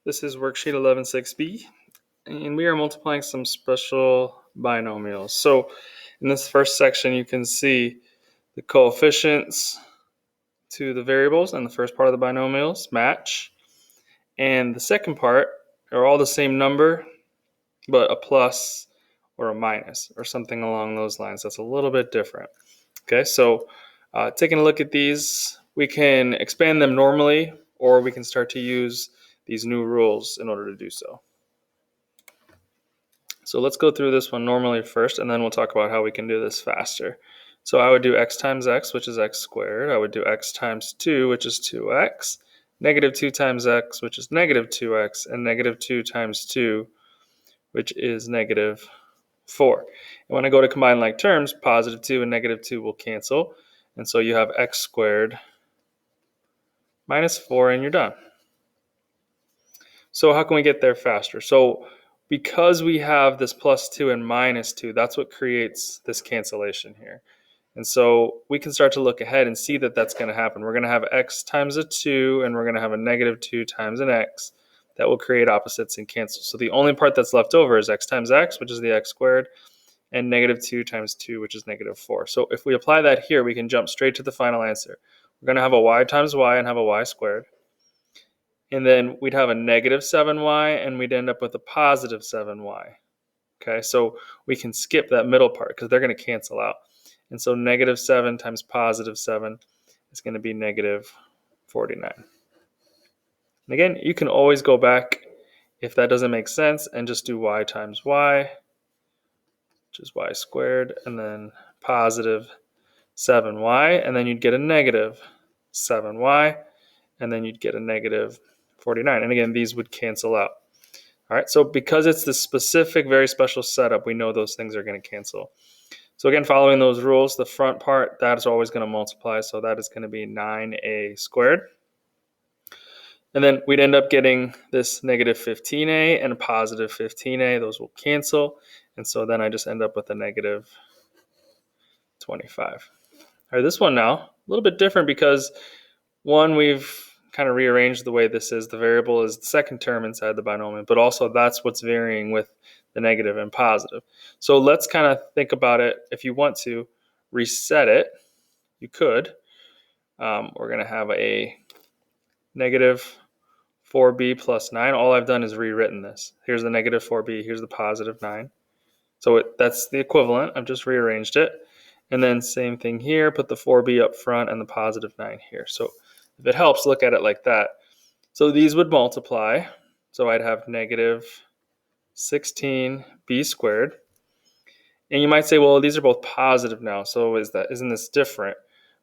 This is worksheet 11.6b, and we are multiplying some special binomials. So in this first section, you can see the coefficients to the variables and the first part of the binomials match. And the second part are all the same number, but a plus or a minus or something along those lines. That's a little bit different. Okay, so taking a look at these, we can expand them normally, or we can start to use these new rules in order to do so. So let's go through this one normally first, and then we'll talk about how we can do this faster. So I would do x times x, which is x squared. I would do x times 2, which is 2x. Negative 2 times x, which is negative 2x. And negative 2 times 2, which is negative 4. And when I go to combine like terms, positive 2 and negative 2 will cancel. And so you have x squared minus 4, and you're done. So how can we get there faster? So because we have this plus 2 and minus 2, that's what creates this cancellation here. And so we can start to look ahead and see that that's going to happen. We're going to have x times a 2, and we're going to have a negative 2 times an x. That will create opposites and cancel. So the only part that's left over is x times x, which is the x squared, and negative 2 times 2, which is negative 4. So if we apply that here, we can jump straight to the final answer. We're going to have a y times y and have a y squared. And then we'd have a negative 7y, and we'd end up with a positive 7y. Okay, so we can skip that middle part because they're going to cancel out. And so negative 7 times positive 7 is going to be negative 49. And again, you can always go back if that doesn't make sense and just do y times y, which is y squared, and then positive 7y, and then you'd get a negative 7y, and then you'd get a negative 49. And again, these would cancel out. All right, so because it's this specific, very special setup, we know those things are going to cancel. So again, following those rules, the front part, that is always going to multiply, so that is going to be 9a squared. And then we'd end up getting this negative 15a and a positive 15a. Those will cancel, and so then I just end up with a negative 25. All right, this one now, a little bit different because, one, we've kind of rearranged the way this is. The variable is the second term inside the binomial, but also that's what's varying with the negative and positive. So let's kind of think about it. If you want to reset it, you could. We're going to have a negative 4b plus 9. All I've done is rewritten this. Here's the negative 4b, here's the positive 9. So that's the equivalent. I've just rearranged it. And then same thing here, put the 4b up front and the positive 9 here. So if it helps, look at it like that. So these would multiply. So I'd have negative 16b squared. And you might say, well, these are both positive now, so isn't this different?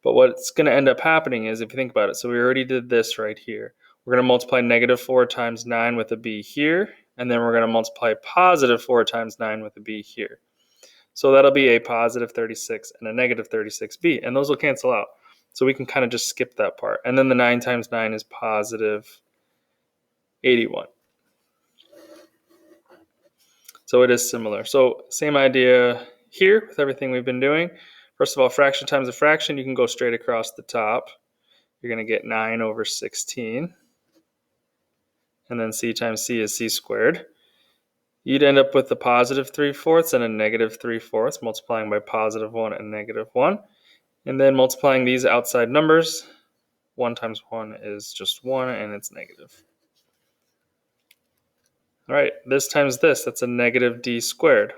But what's going to end up happening is, if you think about it, so we already did this right here. We're going to multiply negative 4 times 9 with a b here, and then we're going to multiply positive 4 times 9 with a b here. So that'll be a positive 36 and a negative 36b, and those will cancel out. So we can kind of just skip that part. And then the 9 times 9 is positive 81. So it is similar. So same idea here with everything we've been doing. First of all, fraction times a fraction, you can go straight across the top. You're going to get 9 over 16. And then c times c is c squared. You'd end up with a positive 3/4 and a negative 3/4, multiplying by positive 1 and negative 1. And then multiplying these outside numbers, 1 times 1 is just 1, and it's negative. All right, this times this, that's a negative d squared.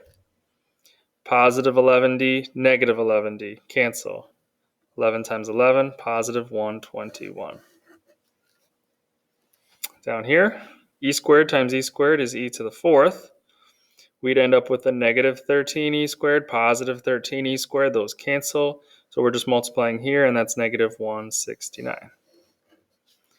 Positive 11d, negative 11d, cancel. 11 times 11, positive 121. Down here, e squared times e squared is e to the 4th. We'd end up with a negative 13e squared, positive 13e squared. Those cancel. So we're just multiplying here, and that's negative 169.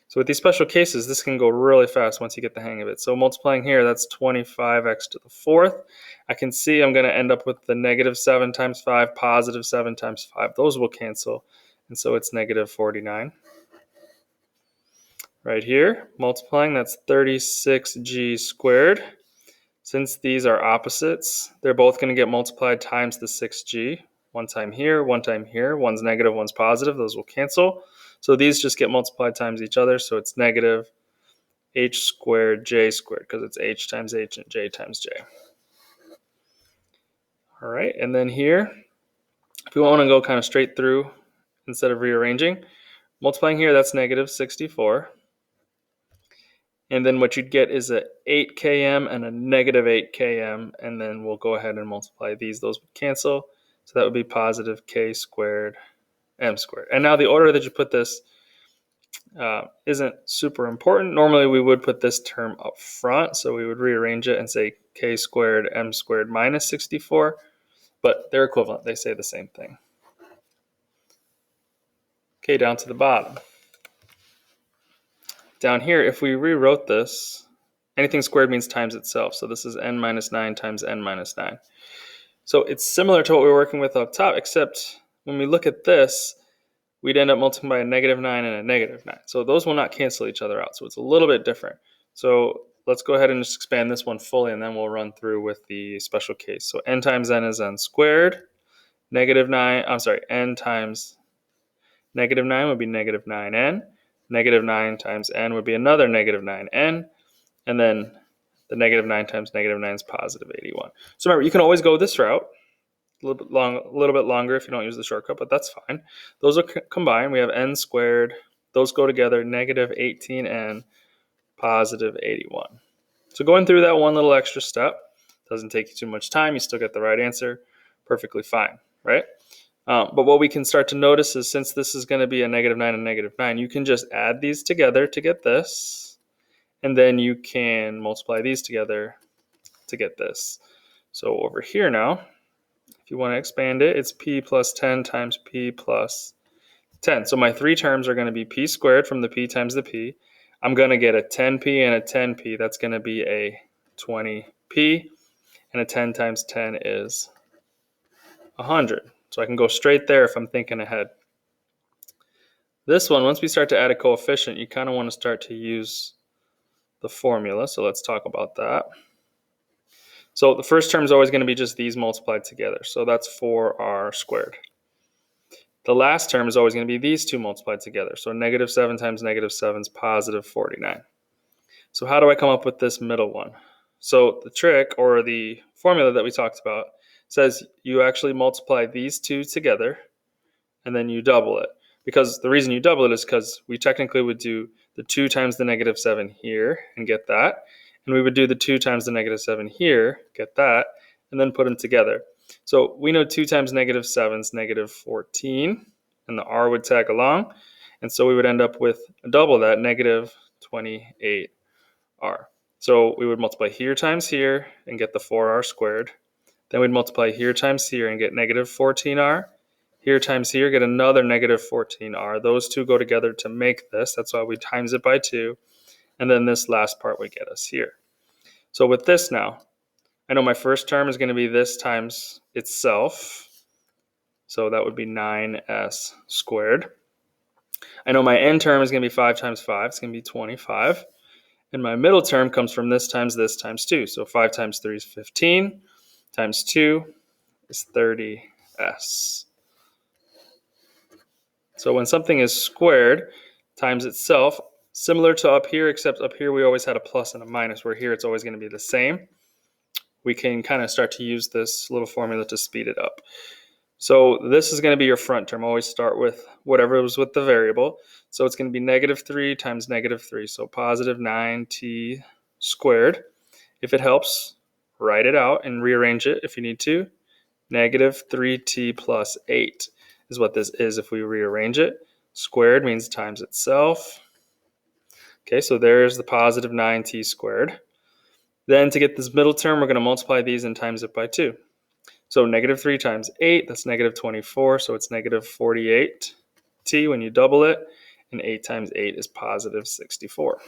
So with these special cases, this can go really fast once you get the hang of it. So multiplying here, that's 25x to the 4th. I can see I'm going to end up with the negative 7 times 5, positive 7 times 5. Those will cancel, and so it's negative 49. Right here, multiplying, that's 36g squared. Since these are opposites, they're both going to get multiplied times the 6g. One time here, one time here. One's negative, one's positive. Those will cancel. So these just get multiplied times each other, so it's negative h squared j squared, because it's h times h and j times j. All right, and then here, if we want to go kind of straight through instead of rearranging, multiplying here, that's negative 64. And then what you'd get is a 8 km and a negative 8 km, and then we'll go ahead and multiply these. Those would cancel, so that would be positive k squared m squared. And now the order that you put this isn't super important. Normally we would put this term up front, so we would rearrange it and say k squared m squared minus 64, but they're equivalent. They say the same thing. Okay, down to the bottom. Down here, if we rewrote this, anything squared means times itself. So this is n minus 9 times n minus 9. So it's similar to what we were working with up top, except when we look at this, we'd end up multiplying by a negative 9 and a negative 9. So those will not cancel each other out. So it's a little bit different. So let's go ahead and just expand this one fully, and then we'll run through with the special case. So n times n is n squared. N times negative 9 would be negative 9n. Negative 9 times n would be another negative 9n. And then the negative 9 times negative 9 is positive 81. So remember, you can always go this route. A little bit longer if you don't use the shortcut, but that's fine. Those are combined. We have n squared. Those go together, negative 18n, positive 81. So going through that one little extra step doesn't take you too much time. You still get the right answer. Perfectly fine, right? But what we can start to notice is, since this is going to be a negative 9 and negative 9, you can just add these together to get this, and then you can multiply these together to get this. So over here now, if you want to expand it, it's p plus 10 times p plus 10. So my three terms are going to be p squared from the p times the p. I'm going to get a 10p and a 10p. That's going to be a 20p. And a 10 times 10 is 100. So I can go straight there if I'm thinking ahead. This one, once we start to add a coefficient, you kind of want to start to use the formula. So let's talk about that. So the first term is always going to be just these multiplied together. So that's 4r squared. The last term is always going to be these two multiplied together. So negative 7 times negative 7 is positive 49. So how do I come up with this middle one? So the trick, or the formula that we talked about, says you actually multiply these two together and then you double it. Because the reason you double it is because we technically would do the 2 times the negative 7 here and get that. And we would do the 2 times the negative 7 here, get that, and then put them together. So we know 2 times negative 7 is negative 14, and the r would tag along. And so we would end up with double that, negative 28r. So we would multiply here times here and get the 4r squared. Then we'd multiply here times here and get negative 14r. Here times here, get another negative 14r. Those two go together to make this. That's why we times it by 2. And then this last part would get us here. So with this now, I know my first term is going to be this times itself. So that would be 9s squared. I know my end term is going to be 5 times 5. It's going to be 25. And my middle term comes from this times 2. So 5 times 3 is 15. Times 2 is 30s. So when something is squared times itself, similar to up here, except up here we always had a plus and a minus, where here it's always going to be the same. We can kind of start to use this little formula to speed it up. So this is going to be your front term. Always start with whatever was with the variable. So it's going to be negative 3 times negative 3, so positive 9t squared. If it helps, write it out and rearrange it if you need to. Negative 3t plus 8 is what this is if we rearrange it. Squared means times itself. Okay, so there's the positive 9t squared. Then to get this middle term, we're going to multiply these and times it by 2. So negative 3 times 8, that's negative 24, so it's negative 48t when you double it. And 8 times 8 is positive 64. All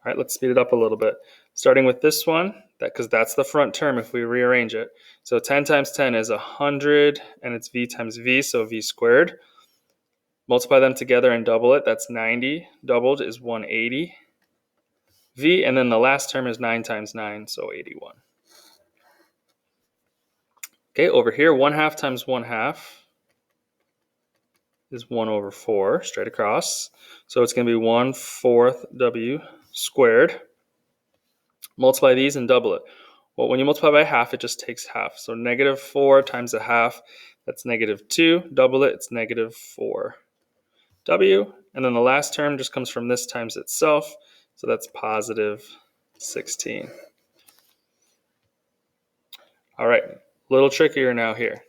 right, let's speed it up a little bit. Starting with this one, because that's the front term if we rearrange it. So 10 times 10 is 100, and it's v times v, so v squared. Multiply them together and double it. That's 90. Doubled is 180. V, and then the last term is 9 times 9, so 81. Okay, over here, 1/2 times 1/2 is 1 over 4 straight across. So it's going to be 1/4 w squared. Multiply these and double it. Well, when you multiply by half, it just takes half. So -4 times a half, that's -2. Double it, it's -4w. And then the last term just comes from this times itself. So that's +16. All right, a little trickier now here.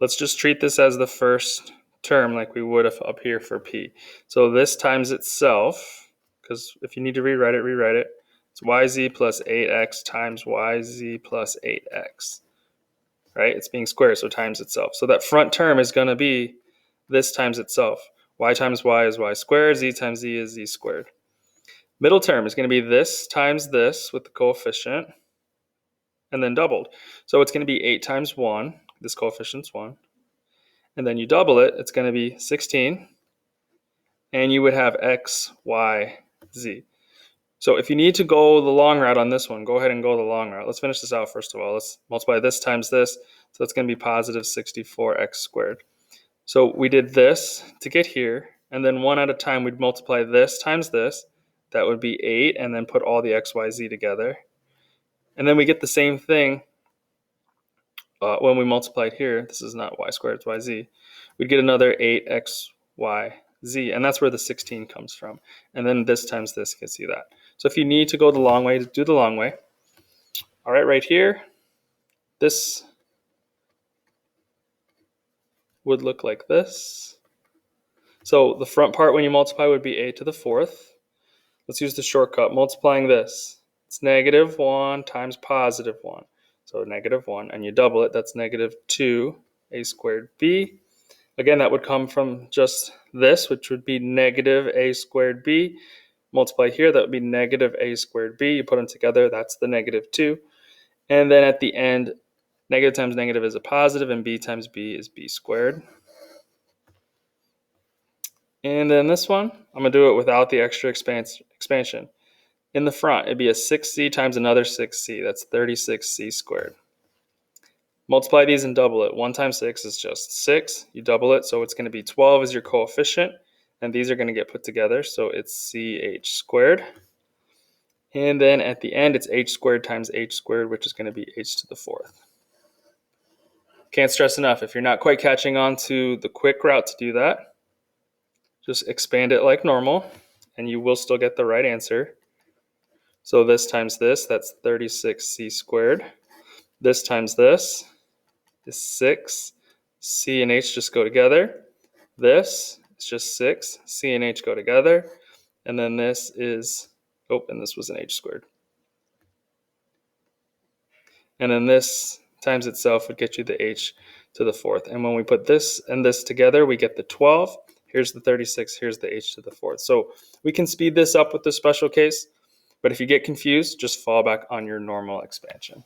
Let's just treat this as the first term like we would up here for p. So this times itself, because if you need to rewrite it, rewrite it. It's yz plus 8x times yz plus 8x, right? It's being squared, so times itself. So that front term is going to be this times itself. Y times y is y squared, z times z is z squared. Middle term is going to be this times this with the coefficient, and then doubled. So it's going to be 8 times 1, this coefficient's 1, and then you double it, it's going to be 16, and you would have x, y, z. So if you need to go the long route on this one, go ahead and go the long route. Let's finish this out first of all. Let's multiply this times this, so it's going to be +64x squared. So we did this to get here, and then one at a time we'd multiply this times this. That would be 8, and then put all the x, y, z together. And then we get the same thing when we multiplied here. This is not y squared, it's yz. We'd get another 8x, y, z, and that's where the 16 comes from. And then this times this gets you that. So if you need to go the long way, do the long way. All right here, this would look like this. So the front part when you multiply would be a to the 4th. Let's use the shortcut, multiplying this. It's -1 times +1. So -1, and you double it, that's -2a squared b. Again, that would come from just this, which would be -a squared b. Multiply here, that would be -a squared b. You put them together, that's the -2. And then at the end, negative times negative is a positive, and b times b is b squared. And then this one, I'm going to do it without the extra expansion. In the front, it'd be a 6c times another 6c. That's 36c squared. Multiply these and double it. 1 times 6 is just 6. You double it, so it's going to be 12 as your coefficient. And these are going to get put together, so it's ch squared. And then at the end, it's h squared times h squared, which is going to be h to the 4th. Can't stress enough, if you're not quite catching on to the quick route to do that, just expand it like normal, and you will still get the right answer. So this times this, that's 36c squared. This times this is 6. C and h just go together. This is just 6. C and h go together. And then this is, and this was an h squared. And then this times itself would get you the h to the 4th. And when we put this and this together, we get the 12. Here's the 36. Here's the h to the 4th. So we can speed this up with the special case. But if you get confused, just fall back on your normal expansion.